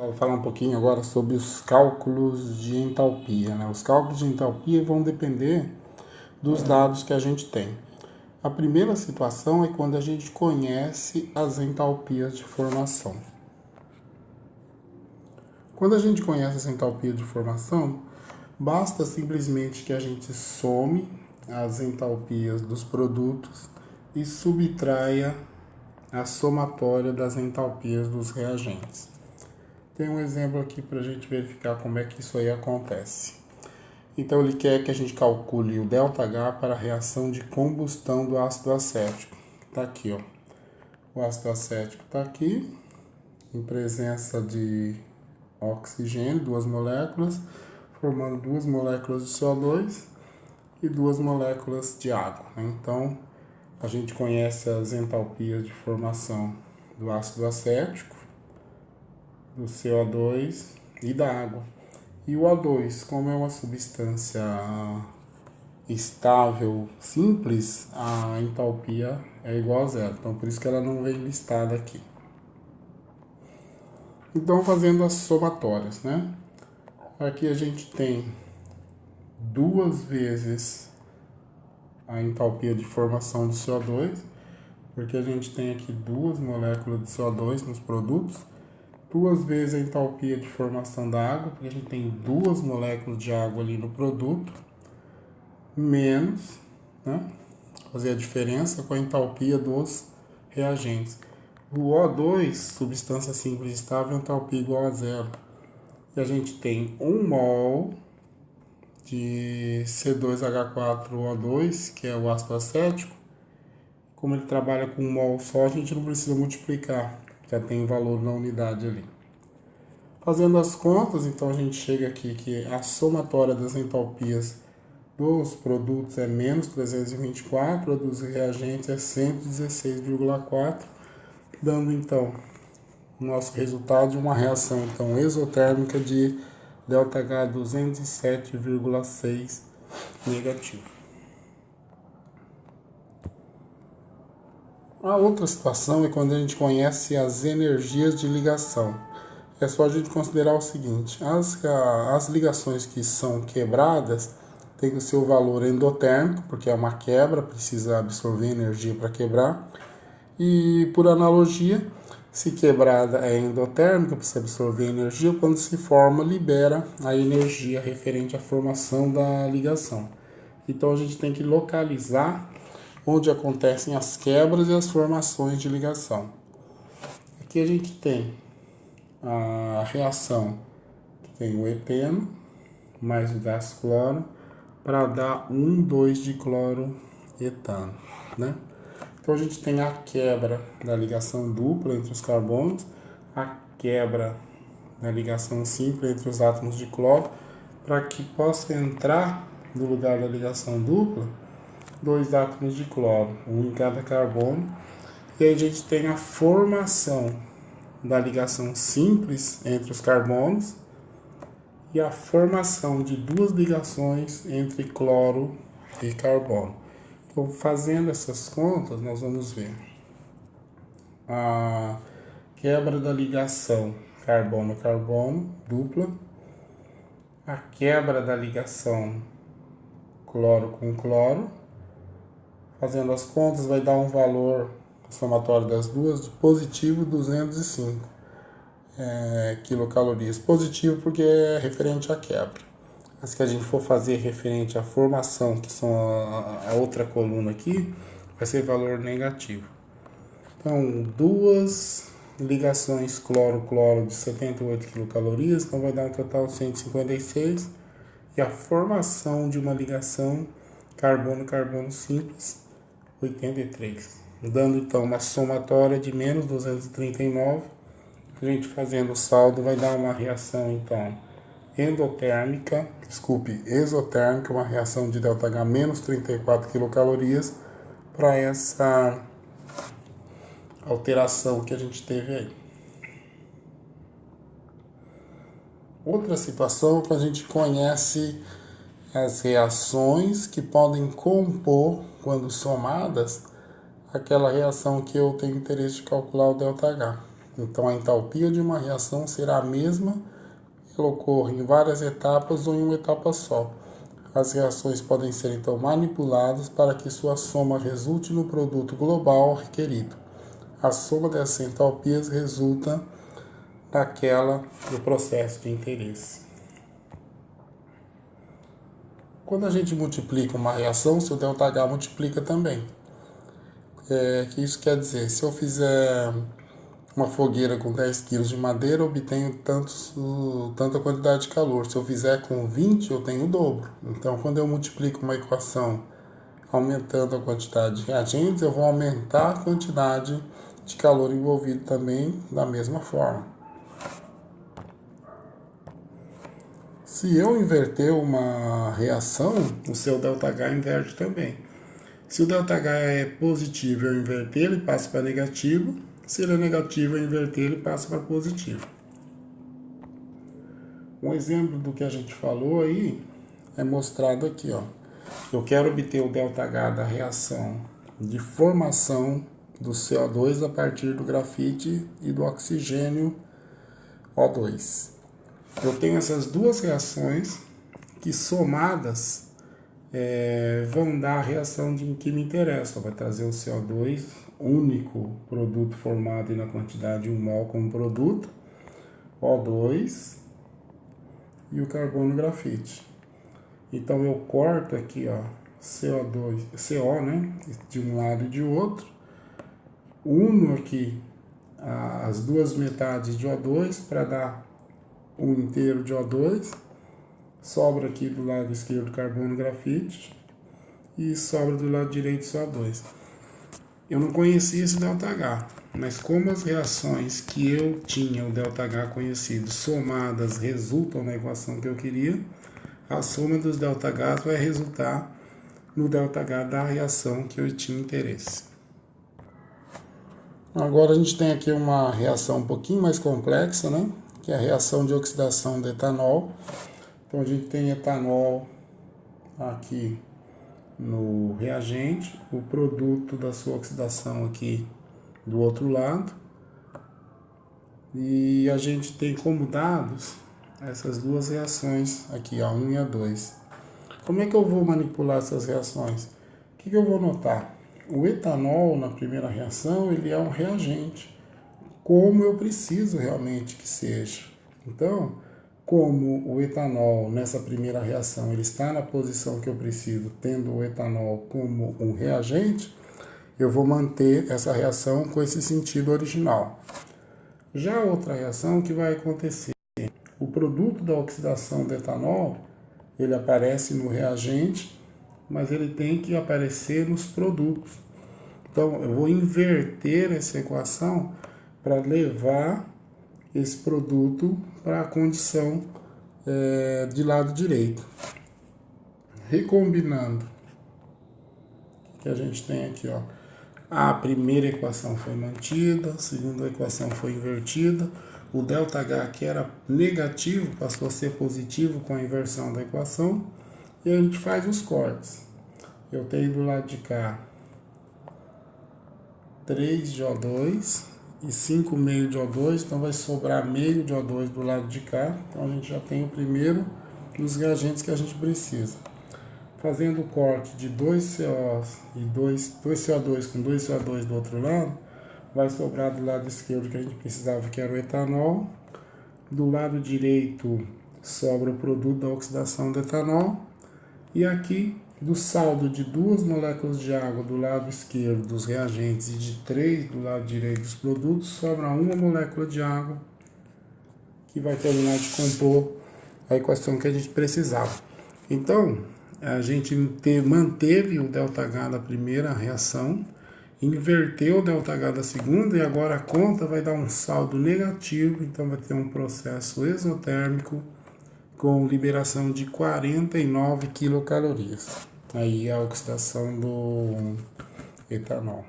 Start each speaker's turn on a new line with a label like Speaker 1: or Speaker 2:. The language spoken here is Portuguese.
Speaker 1: Eu vou falar um pouquinho agora sobre os cálculos de entalpia, né? Os cálculos de entalpia vão depender dos dados que a gente tem. A primeira situação é quando a gente conhece as entalpias de formação. Quando a gente conhece essa entalpia de formação, basta simplesmente que a gente some as entalpias dos produtos e subtraia a somatória das entalpias dos reagentes. Tem um exemplo aqui para a gente verificar como é que isso aí acontece. Então ele quer que a gente calcule o ΔH para a reação de combustão do ácido acético. Está aqui, ó. O ácido acético está aqui, em presença de oxigênio, 2 moléculas, formando 2 moléculas de CO2 e 2 moléculas de água. Então, a gente conhece as entalpias de formação do ácido acético, do CO2 e da água. E o O2, como é uma substância estável, simples, a entalpia é igual a zero. Então, por isso que ela não vem listada aqui. Então, fazendo as somatórias, né? Aqui a gente tem 2 vezes a entalpia de formação do CO2, porque a gente tem aqui 2 moléculas de CO2 nos produtos, 2 vezes a entalpia de formação da água, porque a gente tem 2 moléculas de água ali no produto, menos, né, fazer a diferença com a entalpia dos reagentes. O O2, substância simples estável, entalpia igual a zero. E a gente tem 1 mol de C2H4O2, que é o ácido acético. Como ele trabalha com 1 mol só, a gente não precisa multiplicar, já tem valor na unidade ali. Fazendo as contas, então a gente chega aqui que a somatória das entalpias dos produtos é menos 324, a dos reagentes é 116,4, dando então o nosso resultado de uma reação então exotérmica de ΔH 207,6 negativo. A outra situação é quando a gente conhece as energias de ligação. É só a gente considerar o seguinte: as ligações que são quebradas têm o seu valor endotérmico, porque é uma quebra, precisa absorver energia para quebrar. E por analogia, se quebrada é endotérmica, precisa absorver energia, quando se forma, libera a energia referente à formação da ligação. Então a gente tem que localizar onde acontecem as quebras e as formações de ligação. Aqui a gente tem a reação que tem o eteno mais o gás cloro para dar 1,2 de cloroetano, né? Então a gente tem a quebra da ligação dupla entre os carbonos, a quebra da ligação simples entre os átomos de cloro, para que possa entrar no lugar da ligação dupla 2 átomos de cloro, um em cada carbono, e aí a gente tem a formação da ligação simples entre os carbonos e a formação de 2 ligações entre cloro e carbono. Então, fazendo essas contas, nós vamos ver a quebra da ligação carbono-carbono dupla, a quebra da ligação cloro com cloro. Fazendo as contas, vai dar um valor somatório das duas de positivo 205 quilocalorias. Positivo porque é referente à quebra. Mas que a gente for fazer referente à formação, que são a outra coluna aqui, vai ser valor negativo. Então, 2 ligações cloro-cloro de 78 quilocalorias, então vai dar um total de 156. E a formação de uma ligação carbono-carbono simples, 83. Dando então uma somatória de menos 239. A gente fazendo o saldo vai dar uma reação então exotérmica, uma reação de ΔH menos 34 quilocalorias para essa alteração que a gente teve aí. Outra situação que a gente conhece as reações que podem compor, quando somadas, aquela reação que eu tenho interesse de calcular o ΔH. Então, a entalpia de uma reação será a mesma, ela ocorre em várias etapas ou em uma etapa só. As reações podem ser, então, manipuladas para que sua soma resulte no produto global requerido. A soma dessas entalpias resulta naquela do processo de interesse. Quando a gente multiplica uma reação, seu ΔH multiplica também. Que isso quer dizer? Se eu fizer uma fogueira com 10 kg de madeira, eu obtenho tanta quantidade de calor. Se eu fizer com 20, eu tenho o dobro. Então, quando eu multiplico uma equação aumentando a quantidade de reagentes, eu vou aumentar a quantidade de calor envolvido também da mesma forma. Se eu inverter uma reação, o seu ΔH inverte também. Se o ΔH é positivo, eu inverter, ele passa para negativo. Se ele é negativo, eu inverter, ele passa para positivo. Um exemplo do que a gente falou aí é mostrado aqui, ó. Eu quero obter o ΔH da reação de formação do CO2 a partir do grafite e do oxigênio O2. Eu tenho essas duas reações que somadas vão dar a reação que me interessa. Vai trazer o CO2, único produto formado na quantidade de 1 mol como produto, O2 e o carbono grafite. Então eu corto aqui, ó, CO, né, de um lado e de outro, uno aqui as duas metades de O2 para dar um inteiro de O2, sobra aqui do lado esquerdo carbono grafite e sobra do lado direito CO2. Eu não conhecia esse ΔH, mas como as reações que eu tinha, o ΔH conhecido, somadas resultam na equação que eu queria, a soma dos ΔHs vai resultar no ΔH da reação que eu tinha interesse. Agora a gente tem aqui uma reação um pouquinho mais complexa, né? Que é a reação de oxidação de etanol. Então a gente tem etanol aqui no reagente, o produto da sua oxidação aqui do outro lado. E a gente tem como dados essas duas reações aqui, A1 e A2. Como é que eu vou manipular essas reações? O que eu vou notar? O etanol, na primeira reação, ele é um reagente, como eu preciso realmente que seja. Então, como o etanol, nessa primeira reação, ele está na posição que eu preciso, tendo o etanol como um reagente, eu vou manter essa reação com esse sentido original. Já a outra reação que vai acontecer, o produto da oxidação do etanol, ele aparece no reagente, mas ele tem que aparecer nos produtos. Então, eu vou inverter essa equação para levar esse produto para a condição de lado direito. Recombinando, que a gente tem aqui, ó, a primeira equação foi mantida, a segunda equação foi invertida, o ΔH que era negativo passou a ser positivo com a inversão da equação, e a gente faz os cortes. Eu tenho do lado de cá 3 de O2 e 5 meio de O2, então vai sobrar meio de O2 do lado de cá. Então a gente já tem o primeiro dos reagentes que a gente precisa. Fazendo o corte de 2 COs e 2 CO2 com 2 CO2 do outro lado, vai sobrar do lado esquerdo que a gente precisava, que era o etanol. Do lado direito sobra o produto da oxidação do etanol. E aqui, do saldo de 2 moléculas de água do lado esquerdo dos reagentes e de 3 do lado direito dos produtos, sobra 1 molécula de água que vai terminar de compor a equação que a gente precisava. Então, a gente manteve o ΔH da primeira reação, inverteu o ΔH da segunda e agora a conta vai dar um saldo negativo, então vai ter um processo exotérmico com liberação de 49 quilocalorias. Aí a oxidação do etanol.